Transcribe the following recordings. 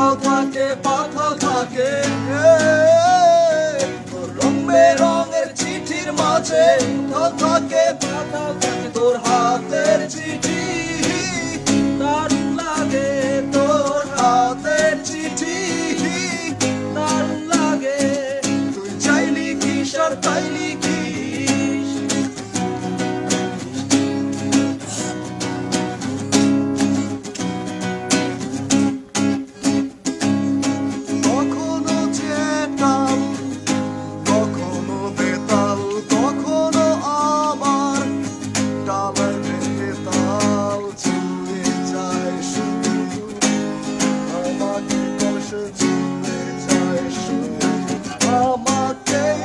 উথাল থাকে পাথাল থাকে তোর রং বেরঙের চিঠির মাঝে উথাল থাকে পাথাল থাকে তোর হাতের চিঠি দারুণ লাগে তোর হাতের চিঠি দারুণ লাগে তুই চাই লিখিস আর তাই লিখিস কখনো চেতাল কখনো বেতাল কখনো আবার ডালার ভেঙে তাল ছুঁয়ে যায় শুধু আমাকে কষে ছুঁয়ে যায় শুধু আমাকেই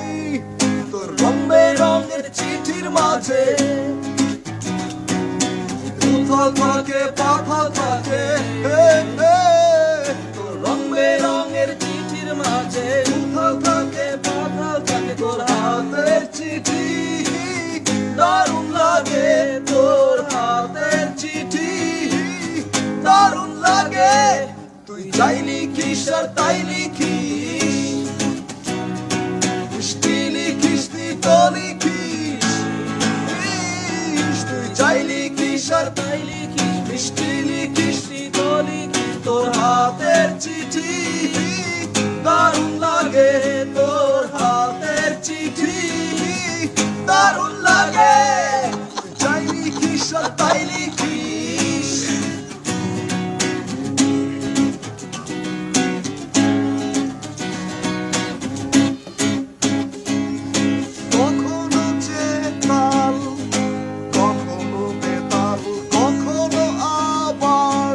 তোর রং বেরঙের চিঠির মাঝে উথাল থাকে পাথাল থাকে তোর রং বেরঙের চিঠির মাঝে উথাল থাকে পাথাল থাকে তোর হাতের চিঠি দারুণ লাগে তোর হাতের চিঠি দারুণ লাগে তুই যাই লিখিস আর তাই লিখিস মিষ্টি লিখিস তুই তো লিখিস তুই যাই লিখিস আর তাই লিখিস মিষ্টি লিখিস তুই তো লিখিস তোর হাতের চিঠি দারুণ লাগে তোর হাতের চিঠি দারুণ লাগে তুই যাই লিখিস আর তাই লিখিস কখনো চেতাল কখনো বেতাল কখনো আবার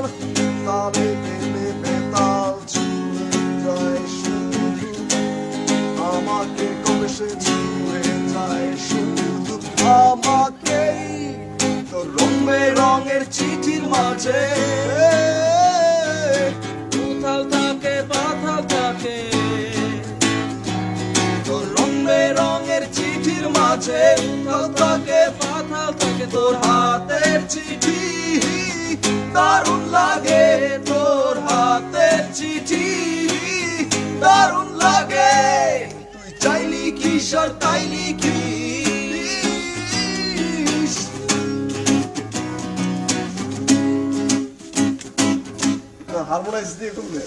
তালে বেলে বেতাল ছুঁয়ে যায় শুধু আমাকে কষে ছুঁয়ে যায় শুধু আমাকেই তোর রং বেরঙের চিঠির মাঝে উথাল থাকে পাথাল থাকে তোর রং বেরঙের চিঠির মাঝে উথাল থাকে পাথাল থাকে তোর হাতের চিঠি দারুণ লাগে তোর হাতের চিঠি দারুণ লাগে তুই চাই লিখিস আর তাই লিখিস হারমোনাইজ দিয়ে করলে